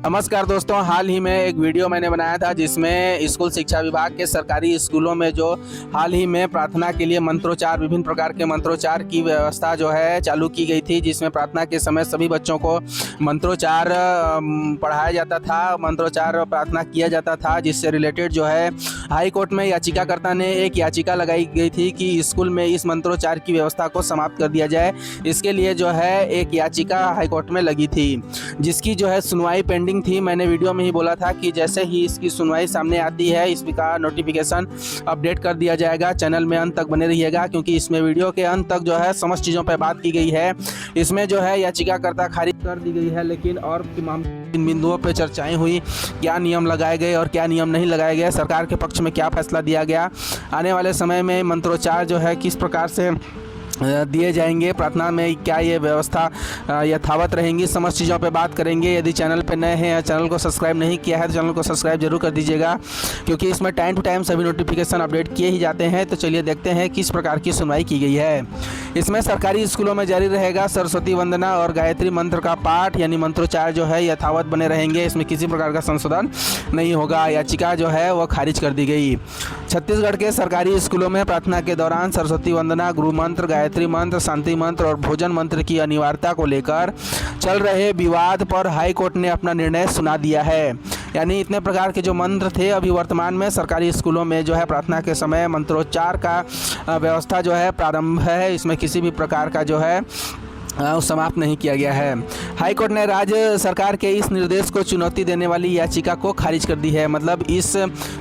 नमस्कार दोस्तों, हाल ही में एक वीडियो मैंने बनाया था जिसमें स्कूल शिक्षा विभाग के सरकारी स्कूलों में जो हाल ही में प्रार्थना के लिए मंत्रोच्चार, विभिन्न प्रकार के मंत्रोच्चार की व्यवस्था जो है चालू की गई थी, जिसमें प्रार्थना के समय सभी बच्चों को मंत्रोच्चार पढ़ाया जाता था, मंत्रोच्चार प्रार्थना किया जाता था। जिससे रिलेटेड जो है हाई कोर्ट में याचिकाकर्ता ने एक याचिका लगाई गई थी कि स्कूल में इस मंत्रोच्चार की व्यवस्था को समाप्त कर दिया जाए। इसके लिए जो है एक याचिका हाई कोर्ट में लगी थी, जिसकी जो है सुनवाई पेंडिंग थी। मैंने वीडियो में ही बोला था कि जैसे ही इसकी सुनवाई सामने आती है इसका नोटिफिकेशन अपडेट कर दिया जाएगा। चैनल में अंत तक बने रहिएगा, क्योंकि इसमें वीडियो के अंत तक जो है समस्त चीज़ों पर बात की गई है। इसमें जो है याचिकाकर्ता खारिज कर दी गई है, लेकिन और इन बिंदुओं पर चर्चाएं हुई, क्या नियम लगाए गए और क्या नियम नहीं लगाए गए, सरकार के पक्ष में क्या फैसला दिया गया, आने वाले समय में मंत्रोच्चार जो है किस प्रकार से दिए जाएंगे, प्रार्थना में क्या ये व्यवस्था यथावत रहेंगी, समस्त चीज़ों पे बात करेंगे। यदि चैनल पे नए हैं या चैनल को सब्सक्राइब नहीं किया है तो चैनल को सब्सक्राइब जरूर कर दीजिएगा, क्योंकि इसमें टाइम टू टाइम सभी नोटिफिकेशन अपडेट किए ही जाते हैं। तो चलिए देखते हैं किस प्रकार की सुनवाई की गई है। इसमें सरकारी स्कूलों में जारी रहेगा सरस्वती वंदना और गायत्री मंत्र का पाठ, यानी मंत्रोच्चार जो है यथावत बने रहेंगे, इसमें किसी प्रकार का संशोधन नहीं होगा। याचिका जो है वह खारिज कर दी गई। छत्तीसगढ़ के सरकारी स्कूलों में प्रार्थना के दौरान सरस्वती वंदना, गुरु मंत्र, गायत्री मंत्र, शांति मंत्र और भोजन मंत्र की अनिवार्यता को लेकर चल रहे विवाद पर हाई कोर्ट ने अपना निर्णय सुना दिया है। यानी इतने प्रकार के जो मंत्र थे, अभी वर्तमान में सरकारी स्कूलों में जो है प्रार्थना के समय मंत्रोच्चार का व्यवस्था जो है प्रारंभ है, इसमें किसी भी प्रकार का जो है समाप्त नहीं किया गया है। हाईकोर्ट ने राज्य सरकार के इस निर्देश को चुनौती देने वाली याचिका को खारिज कर दी है। मतलब इस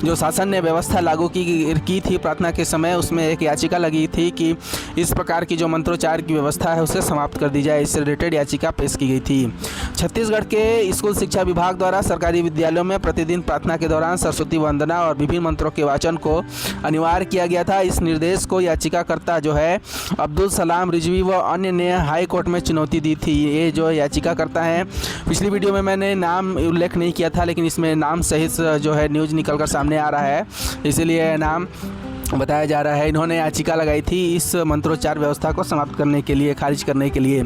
जो शासन ने व्यवस्था लागू की थी प्रार्थना के समय, उसमें एक याचिका लगी थी कि इस प्रकार की जो मंत्रोच्चार की व्यवस्था है उसे समाप्त कर दी जाए। इससे रिलेटेड याचिका पेश की गई थी। छत्तीसगढ़ के स्कूल शिक्षा विभाग द्वारा सरकारी विद्यालयों में प्रतिदिन प्रार्थना के दौरान सरस्वती वंदना और विभिन्न मंत्रों के वाचन को अनिवार्य किया गया था। इस निर्देश को याचिकाकर्ता जो है अब्दुल सलाम रिजवी व अन्य ने हाई कोर्ट में चुनौती दी थी। ये जो याचिकाकर्ता हैं, पिछली वीडियो में मैंने नाम उल्लेख नहीं किया था, लेकिन इसमें नाम सहित जो है न्यूज़ निकलकर सामने आ रहा है, इसीलिए नाम बताया जा रहा है। इन्होंने याचिका लगाई थी इस मंत्रोच्चार व्यवस्था को समाप्त करने के लिए, खारिज करने के लिए।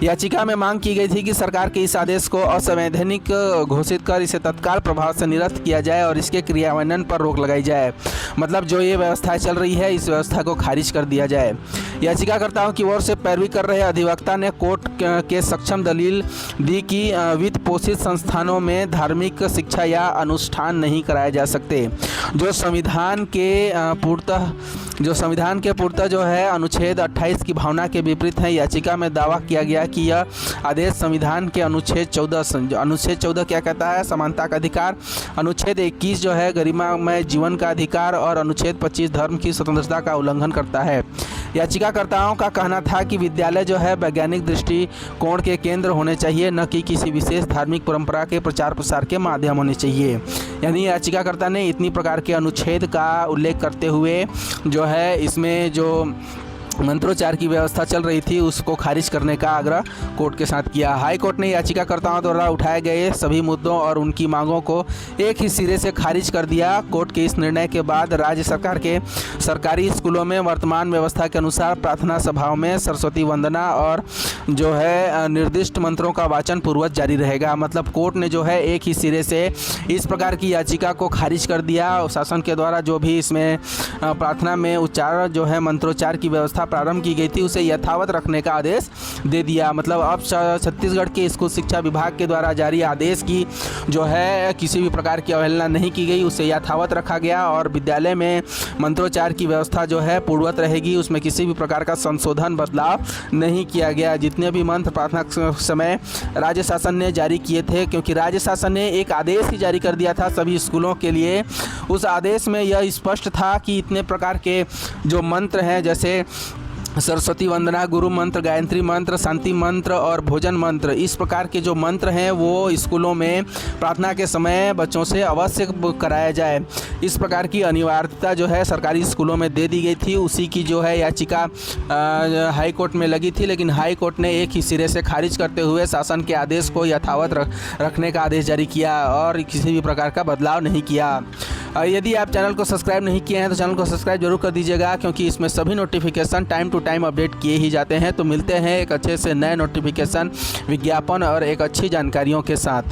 याचिका में मांग की गई थी कि सरकार के इस आदेश को असंवैधानिक घोषित कर इसे तत्काल प्रभाव से निरस्त किया जाए और इसके क्रियान्वयन पर रोक लगाई जाए। मतलब जो ये व्यवस्था चल रही है, इस व्यवस्था को खारिज कर दिया जाए। याचिकाकर्ताओं की ओर से पैरवी कर रहे अधिवक्ता ने कोर्ट के सक्षम दलील दी कि वित्त पोषित संस्थानों में धार्मिक शिक्षा या अनुष्ठान नहीं कराए जा सकते, जो संविधान के पूर्णतः जो है अनुच्छेद 28 की भावना के विपरीत है। याचिका में दावा किया गया कि यह आदेश संविधान के अनुच्छेद 14 क्या कहता है, समानता का अधिकार, अनुच्छेद 21 जो है गरिमामय जीवन का अधिकार और अनुच्छेद 25 धर्म की स्वतंत्रता का उल्लंघन करता है। याचिकाकर्ताओं का कहना था कि विद्यालय जो है वैज्ञानिक दृष्टिकोण के केंद्र होने चाहिए, न कि किसी विशेष धार्मिक परंपरा के प्रचार प्रसार के माध्यम होने चाहिए। यानी याचिकाकर्ता ने इतनी प्रकार के अनुच्छेद का उल्लेख करते हुए जो है इसमें जो मंत्रोच्चार की व्यवस्था चल रही थी उसको खारिज करने का आग्रह कोर्ट के साथ किया। हाई कोर्ट ने याचिकाकर्ताओं द्वारा उठाए गए सभी मुद्दों और उनकी मांगों को एक ही सिरे से खारिज कर दिया। कोर्ट के इस निर्णय के बाद राज्य सरकार के सरकारी स्कूलों में वर्तमान व्यवस्था के अनुसार प्रार्थना सभाओं में सरस्वती वंदना और जो है निर्दिष्ट मंत्रों का वाचन पूर्ववत जारी रहेगा। मतलब कोर्ट ने जो है एक ही सिरे से इस प्रकार की याचिका को खारिज कर दिया। शासन के द्वारा जो भी इसमें प्रार्थना में उच्चारण जो है मंत्रोच्चार की व्यवस्था प्रारंभ की गई थी उसे यथावत रखने का आदेश दे दिया। मतलब अब छत्तीसगढ़ के स्कूल शिक्षा विभाग के द्वारा जारी आदेश की जो है किसी भी प्रकार की अवहेलना नहीं की गई, उसे यथावत रखा गया और विद्यालय में मंत्रोच्चार की व्यवस्था जो है पूर्ववत रहेगी, उसमें किसी भी प्रकार का संशोधन बदलाव नहीं किया गया। जितने भी मंत्र प्रार्थना समय राज्य शासन ने जारी किए थे, क्योंकि राज्य शासन ने एक आदेश ही जारी कर दिया था सभी स्कूलों के लिए, उस आदेश में यह स्पष्ट था कि इतने प्रकार के जो मंत्र हैं, जैसे सरस्वती वंदना, गुरु मंत्र, गायत्री मंत्र, शांति मंत्र और भोजन मंत्र, इस प्रकार के जो मंत्र हैं वो स्कूलों में प्रार्थना के समय बच्चों से अवश्य कराया जाए। इस प्रकार की अनिवार्यता जो है सरकारी स्कूलों में दे दी गई थी। उसी की जो है याचिका हाई कोर्ट में लगी थी, लेकिन हाई कोर्ट ने एक ही सिरे से खारिज करते हुए शासन के आदेश को यथावत रखने का आदेश जारी किया और किसी भी प्रकार का बदलाव नहीं किया। यदि आप चैनल को सब्सक्राइब नहीं किए हैं तो चैनल को सब्सक्राइब जरूर कर दीजिएगा, क्योंकि इसमें सभी notification time to time update किए ही जाते हैं। तो मिलते हैं एक अच्छे से नए नोटिफिकेशन, विज्ञापन और एक अच्छी जानकारियों के साथ।